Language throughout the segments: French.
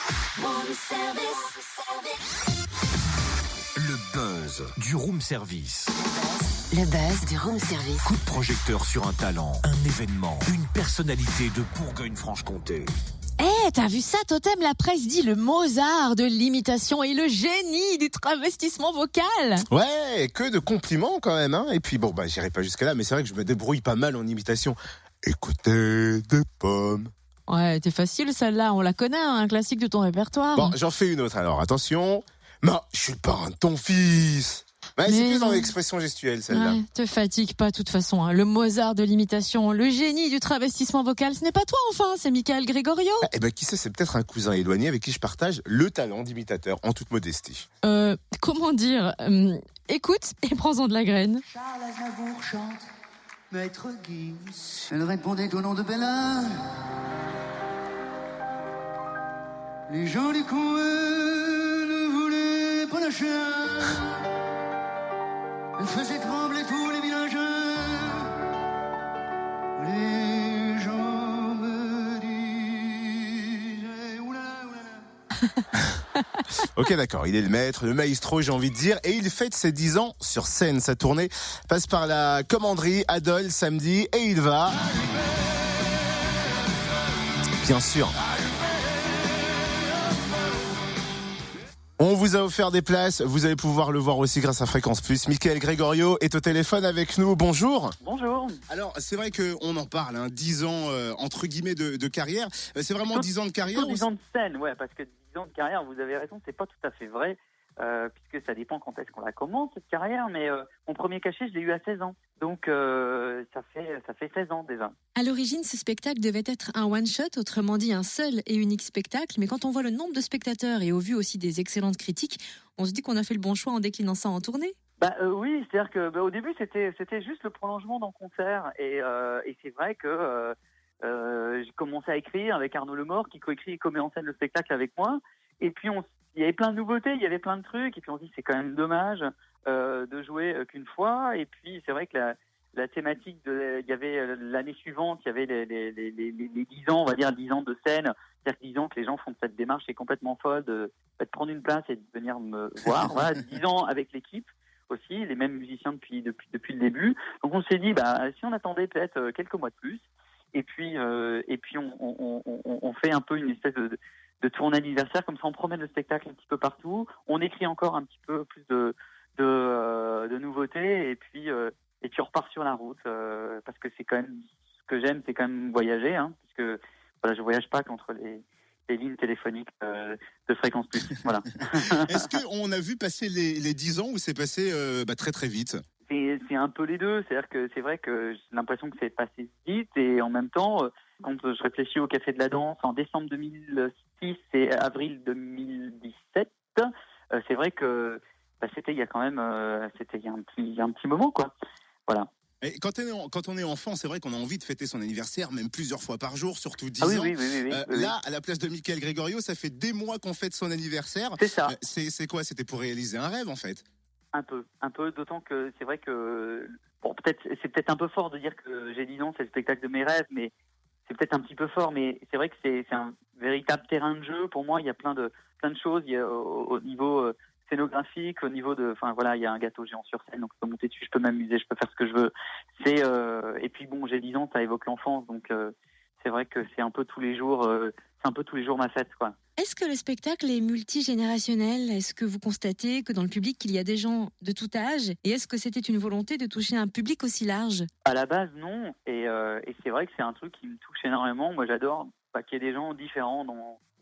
Room service. Le buzz du room service. Le buzz du room service. Coup de projecteur sur un talent, un événement, une personnalité de Bourgogne-Franche-Comté. T'as vu ça, Totem? La presse dit le Mozart de l'imitation et le génie du travestissement vocal. Ouais, que de compliments quand même, hein. Et puis bon, j'irai pas jusque là, mais c'est vrai que je me débrouille pas mal en imitation. Écoutez des pommes. Ouais, t'es facile celle-là, on la connaît, un classique de ton répertoire. Bon, j'en fais une autre alors, attention. Je suis le parrain de ton fils. Ouais, c'est plus dans l'expression gestuelle celle-là. Ouais, te fatigue pas de toute façon, hein. Le Mozart de l'imitation, le génie du travestissement vocal, ce n'est pas toi enfin, c'est Michael Gregorio. Qui sait, c'est peut-être un cousin éloigné avec qui je partage le talent d'imitateur en toute modestie. Comment dire, écoute et prends-en de la graine. Charles Aznavour chante Maître Gims. Elle répondait au nom de Bella. Les gens du coin ne voulaient pas lâcher. Elle faisait trembler tous les villages. Les gens me disaient oula. Ok, d'accord, il est le maître, le maestro, j'ai envie de dire, et il fête ses 10 ans sur scène. Sa tournée passe par la commanderie Adol samedi, et il va... Bien sûr. On vous a offert des places, vous allez pouvoir le voir aussi grâce à Fréquence Plus. Michael Gregorio est au téléphone avec nous, bonjour. Bonjour. Alors, c'est vrai qu'on en parle, 10 ans entre guillemets de carrière. C'est vraiment 10 ans de carrière 10 ans de scène, ouais, parce que 10 ans de carrière, vous avez raison, c'est pas tout à fait vrai, puisque ça dépend quand est-ce qu'on la commence, cette carrière, mais mon premier cachet, je l'ai eu à 16 ans. Donc, ça fait 16 ans déjà. À l'origine, ce spectacle devait être un one-shot, autrement dit un seul et unique spectacle, mais quand on voit le nombre de spectateurs et au vu aussi des excellentes critiques, on se dit qu'on a fait le bon choix en déclinant ça en tournée. Oui, c'est-à-dire que au début, c'était juste le prolongement d'un concert, et c'est vrai que j'ai commencé à écrire avec Arnaud Lemort, qui coécrit et commet en scène le spectacle avec moi, et puis il y avait plein de nouveautés, il y avait plein de trucs, et puis on se dit c'est quand même dommage de jouer qu'une fois. Et puis c'est vrai que la thématique il y avait l'année suivante, il y avait les 10 ans, on va dire 10 ans de scène, c'est-à-dire 10 ans que les gens font cette démarche qui est complètement folle de prendre une place et de venir me voir. Voilà, 10 ans avec l'équipe aussi, les mêmes musiciens depuis le début. Donc on s'est dit si on attendait peut-être quelques mois de plus, et puis on fait un peu une espèce de tournée anniversaire, comme ça on promène le spectacle un petit peu partout, on écrit encore un petit peu plus de nouveautés, et puis on repart sur la route, parce que c'est quand même ce que j'aime, c'est quand même voyager, puisque je voyage pas qu'entre les lignes téléphoniques de Fréquence Plus. Voilà. Est-ce qu'on a vu passer les 10 ans ou c'est passé très très vite? C'est un peu les deux, c'est-à-dire que c'est vrai que j'ai l'impression que c'est passé vite, et en même temps, quand je réfléchis au Café de la Danse en décembre 2006 et avril 2017, c'est vrai que c'était il y a quand même il y a un petit moment, quoi. Voilà. Et quand on est enfant, c'est vrai qu'on a envie de fêter son anniversaire, même plusieurs fois par jour, surtout 10 ans. Oui. Là, à la place de Michael Gregorio, ça fait des mois qu'on fête son anniversaire. C'est ça. C'est quoi? C'était pour réaliser un rêve, en fait? Un peu, d'autant que c'est vrai que c'est peut-être un peu fort de dire que j'ai 10 ans, c'est le spectacle de mes rêves, mais c'est peut-être un petit peu fort, mais c'est vrai que c'est un véritable terrain de jeu. Pour moi, il y a plein de choses. Il y a au niveau scénographique, au niveau il y a un gâteau géant sur scène, donc je peux monter dessus, je peux m'amuser, je peux faire ce que je veux. Et puis bon, j'ai 10 ans, ça évoque l'enfance, donc c'est vrai que c'est un peu tous les jours ma fête, quoi. Est-ce que le spectacle est multigénérationnel? Est-ce que vous constatez que dans le public, il y a des gens de tout âge? Et est-ce que c'était une volonté de toucher un public aussi large? À la base, non. Et c'est vrai que c'est un truc qui me touche énormément. Moi, j'adore qu'il y ait des gens différents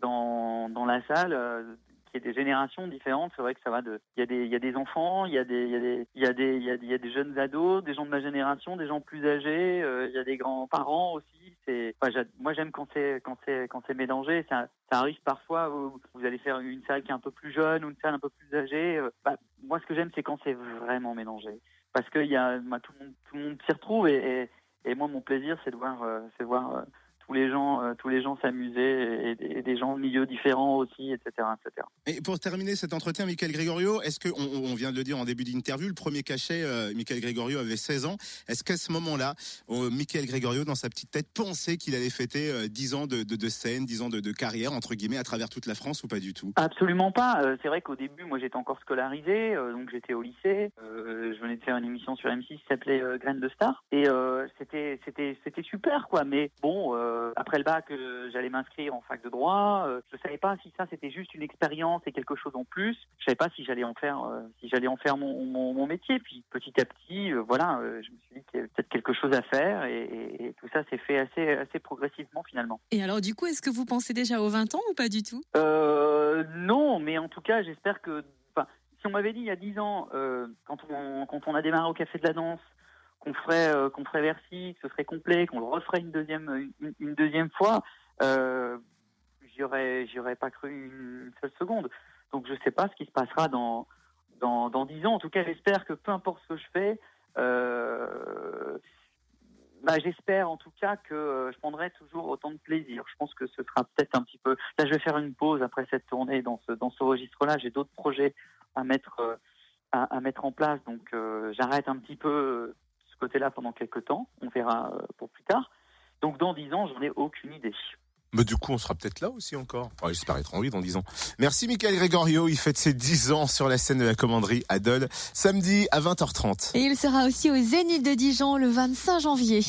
dans la salle, qu'il y ait des générations différentes. C'est vrai que ça va il y a des enfants, il y a des jeunes ados, des gens de ma génération, des gens plus âgés, il y a des grands-parents aussi. Moi, j'aime quand c'est mélangé. Ça arrive parfois où vous allez faire une salle qui est un peu plus jeune ou une salle un peu plus âgée. Moi, ce que j'aime, c'est quand c'est vraiment mélangé, parce que tout le monde s'y retrouve, et moi, mon plaisir, c'est de voir tous les gens s'amusaient et des gens de milieux différents aussi, etc., etc. Et pour terminer cet entretien, Michael Gregorio, est-ce que, on vient de le dire en début d'interview, le premier cachet, Michael Gregorio avait 16 ans. Est-ce qu'à ce moment-là, Michael Gregorio, dans sa petite tête, pensait qu'il allait fêter 10 ans de scène, 10 ans de carrière, entre guillemets, à travers toute la France ou pas du tout? Absolument pas. C'est vrai qu'au début, moi, j'étais encore scolarisé, donc j'étais au lycée. Je venais de faire une émission sur M6 qui s'appelait Graines de Star, et c'était super, quoi. Mais bon, après le bac, j'allais m'inscrire en fac de droit. Je savais pas si ça c'était juste une expérience et quelque chose en plus. Je savais pas si j'allais en faire mon métier. Puis petit à petit, voilà, je me suis dit qu'il y avait peut-être quelque chose à faire, et tout ça s'est fait assez progressivement finalement. Et alors, du coup, est-ce que vous pensez déjà aux 20 ans ou pas du tout? Non, mais en tout cas, j'espère que. Si on m'avait dit il y a 10 ans, quand on a démarré au Café de la Danse, qu'on ferait Bercy, que ce serait complet, qu'on le referait une deuxième fois, j'y aurais pas cru une seule seconde. Donc je sais pas ce qui se passera dans 10 ans. En tout cas, j'espère que peu importe ce que je fais, j'espère en tout cas que je prendrai toujours autant de plaisir. Je pense que ce sera peut-être un petit peu. Là, je vais faire une pause après cette tournée dans ce registre-là. J'ai d'autres projets à mettre en place, donc j'arrête un petit peu ce côté-là pendant quelques temps. On verra pour plus tard. Donc dans 10 ans, j'en ai aucune idée. Mais du coup, on sera peut-être là aussi encore. Oh, j'espère être en vie dans 10 ans. Merci Michael Gregorio, il fête ses 10 ans sur la scène de la Commanderie à Dole, samedi à 20h30. Et il sera aussi au Zénith de Dijon le 25 janvier.